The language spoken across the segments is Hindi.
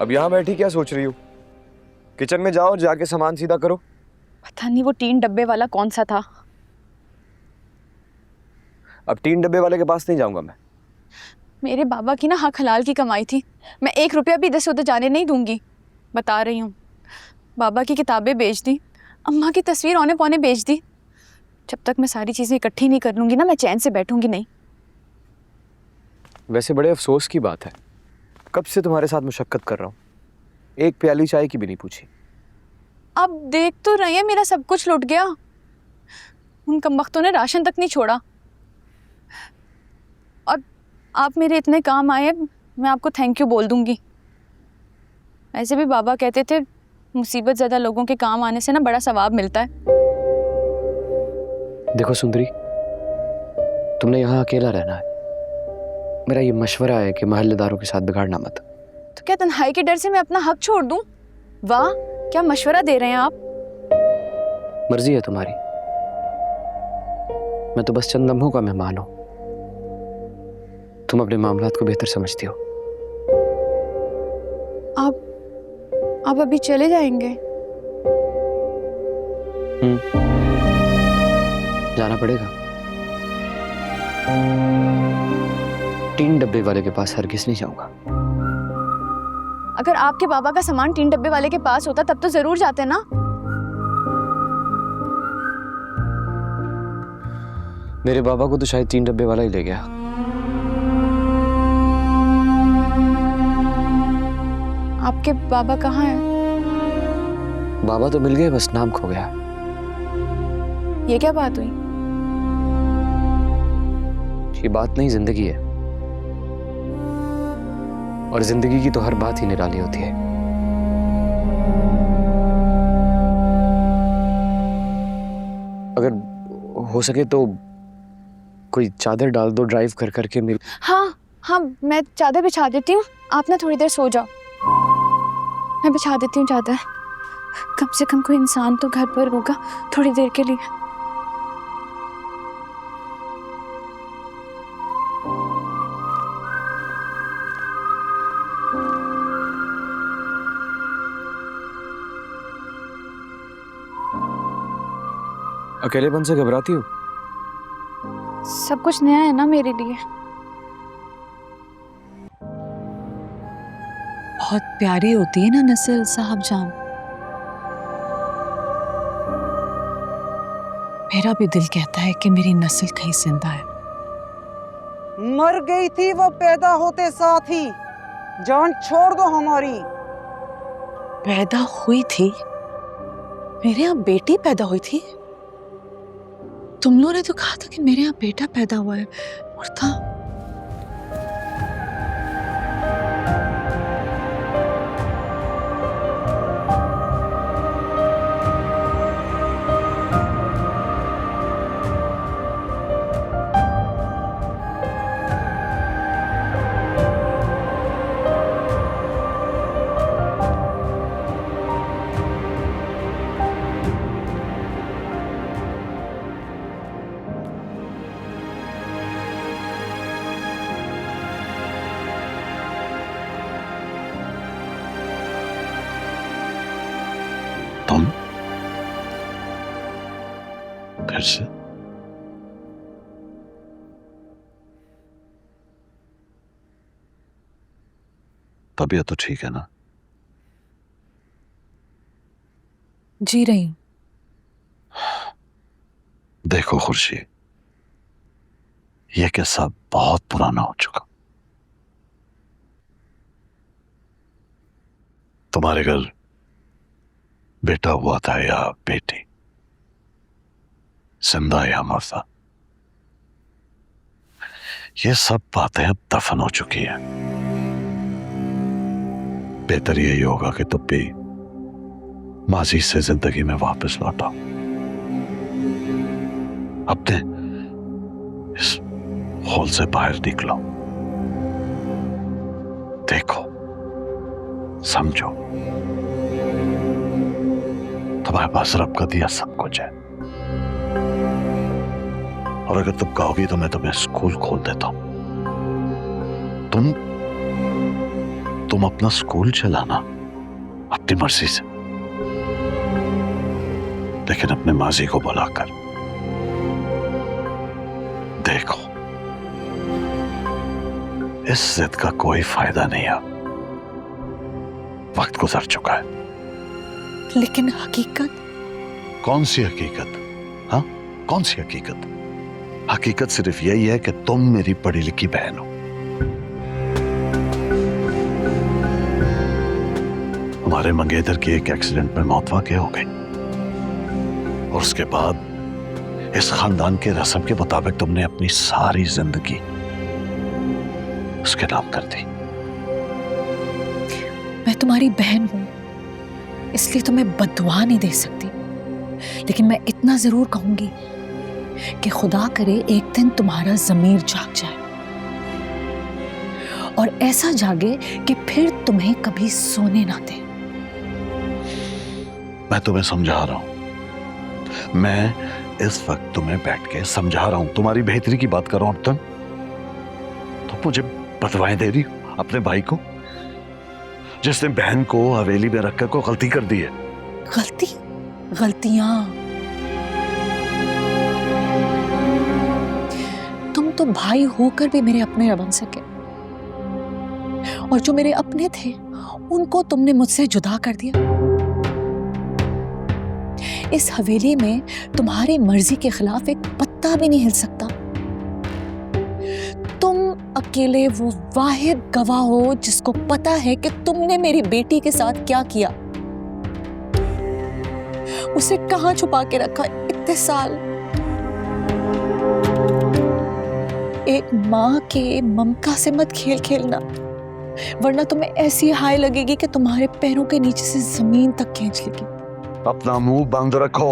अब यहाँ बैठी क्या सोच रही हो? किचन में जाओ, जाके सामान सीधा करो। पता नहीं वो 3 डब्बे वाला कौन सा था। अब 3 डब्बे वाले के पास नहीं जाऊंगा मैं। मेरे बाबा की ना हक हलाल की कमाई थी, मैं 1 रुपया भी इधर से उधर जाने नहीं दूंगी। बता रही हूँ, बाबा की किताबें बेच दी, अम्मा की तस्वीर औने पौने बेच दी। जब तक मैं सारी चीजें इकट्ठी नहीं कर लूंगी ना, मैं चैन से बैठूंगी नहीं। वैसे बड़े अफसोस की बात है, कब से तुम्हारे साथ मुशक्कत कर रहा हूँ, एक प्याली चाय की भी नहीं पूछी। अब देख तो रही है, मेरा सब कुछ लुट गया। उन कमबख्तों ने राशन तक नहीं छोड़ा। और आप मेरे इतने काम आए, मैं आपको थैंक यू बोल दूंगी। ऐसे भी बाबा कहते थे मुसीबत ज़्यादा लोगों के काम आने से ना बड़ा सवाब मिलता है। देखो सुंदरी, तुमने यहाँ अकेला रहना है। मेरा ये मशवरा है कि महल्लेदारों के साथ बिगाड़ना मत। तो क्या तन्हाई के डर से मैं अपना हक छोड़ दूं? वाह, क्या मशवरा दे रहे हैं आप। मर्जी है तुम्हारी, मैं तो बस चंद लम्हों का मेहमान हूं। तुम अपने मामलात को बेहतर समझती हो। आप अभी चले जाएंगे? जाना पड़ेगा। 3 डब्बे वाले के पास हरगिज़ नहीं जाऊंगा। अगर आपके बाबा का सामान 3 डब्बे वाले के पास होता तब तो जरूर जाते ना। मेरे बाबा को तो शायद 3 डब्बे वाला ही ले गया। आपके बाबा कहाँ हैं? बाबा तो मिल गए, बस नाम खो गया। ये क्या बात हुई? ये बात नहीं, जिंदगी है। और जिंदगी की तो हर बात ही निराली होती है। अगर हो सके तो कोई चादर डाल दो, ड्राइव कर करके मेरे। हाँ, मैं चादर बिछा देती हूँ, आप ना थोड़ी देर सो जाओ। मैं बिछा देती हूँ चादर, कम से कम कोई इंसान तो घर पर होगा थोड़ी देर के लिए। अकेलेपन से घबराती हो? सब कुछ नया है ना मेरे लिए। बहुत प्यारी होती है ना नस्ल साहब जान। मेरा भी दिल कहता है कि मेरी नस्ल कहीं जिंदा है। मर गई थी वो पैदा होते साथ ही, जान छोड़ दो हमारी। पैदा हुई थी? मेरे यहाँ बेटी पैदा हुई थी? तुम लोगों ने तो कहा था कि मेरे यहाँ बेटा पैदा हुआ है। और था तुम घर से? तबीयत तो ठीक है ना? जी रही हूं। देखो खुर्शी, यह किस्सा बहुत पुराना हो चुका। तुम्हारे घर बेटा हुआ था या बेटी, जिंदा या मरता, ये सब बातें अब दफन हो चुकी हैं। बेहतर यही होगा कि तुम भी माजी से जिंदगी में वापस लौटो। अपने इस होल से बाहर निकलो, देखो, समझो, तुम्हारे पास रब का दिया सब कुछ है। और अगर तुम कहोगी तो मैं तुम्हें स्कूल खोल देता हूं। तुम अपना स्कूल चलाना अपनी मर्जी से, लेकिन अपने माजी को बुलाकर देखो, इस जिद का कोई फायदा नहीं है, वक्त गुजर चुका है। लेकिन हकीकत? कौन सी हकीकत? हाँ, कौन सी हकीकत? हकीकत सिर्फ यही है कि तुम मेरी पढ़ी लिखी बहन हो। हमारे मंगेतर की एक एक्सीडेंट में मौत वाक़ई हो गई और उसके बाद इस खानदान के रस्म के मुताबिक तुमने अपनी सारी जिंदगी उसके नाम कर दी। मैं तुम्हारी बहन हूं, इसलिए तुम्हें बद्दुआ नहीं दे सकती, लेकिन मैं इतना जरूर कहूंगी कि खुदा करे एक दिन तुम्हारा ज़मीर जाग जाए और ऐसा जागे कि फिर तुम्हें कभी सोने ना दे। मैं तुम्हें समझा रहा हूं, मैं इस वक्त तुम्हें बैठ के समझा रहा हूं, तुम्हारी बेहतरी की बात कर रहा हूं। अब तुम तो मुझे बदवाएं दे रही हो अपने भाई को, जिसने बहन को हवेली में रखकर कोई गलती कर दी है। गलतियां तुम तो भाई होकर भी मेरे अपने न बन सके, और जो मेरे अपने थे उनको तुमने मुझसे जुदा कर दिया। इस हवेली में तुम्हारी मर्जी के खिलाफ एक पत्ता भी नहीं हिल सकता। तुम अकेले वो वाहिद गवाह हो जिसको पता है कि तुमने मेरी बेटी के साथ क्या किया, उसे कहां छुपा के रखा इतने साल। एक माँ के ममता से मत खेल खेलना, वरना तुम्हें ऐसी हाय लगेगी कि तुम्हारे पैरों के नीचे से जमीन तक खींच लेगी। अपना मुंह बंद रखो।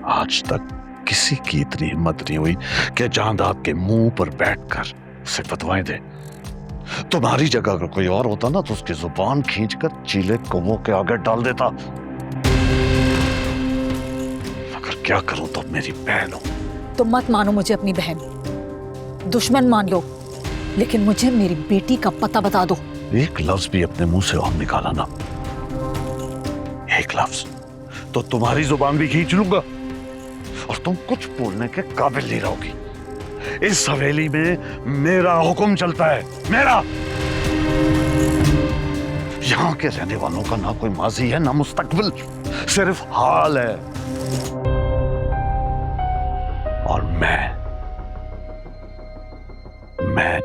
आज तक किसी की इतनी हिम्मत नहीं हुई कि जांदाद के मुंह पर बैठकर उसे फतवाएं दे। तुम्हारी जगह अगर कोई और होता ना तो उसकी जुबान खींचकर चीले कौवों के आगे डाल देता। मगर क्या करूं, तो मेरी बहन हो। तुम मत मानो मुझे अपनी बहन, दुश्मन मान लो, लेकिन मुझे मेरी बेटी का पता बता दो। एक लफ्ज भी अपने मुंह से और निकाला ना, एक लफ्ज, तो तुम्हारी जुबान भी खींच लूंगा और तुम कुछ बोलने के काबिल नहीं रहोगी। इस हवेली में मेरा हुक्म चलता है, मेरा। यहां के रहने वालों का ना कोई माजी है ना मुस्तकबिल, सिर्फ हाल है। और मैं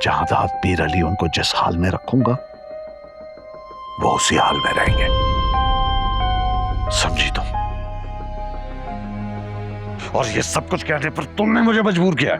जहादात पीर अली उनको जिस हाल में रखूंगा वो उसी हाल में रहेंगे, समझी तुम? और ये सब कुछ कहने पर तुमने मुझे मजबूर किया है।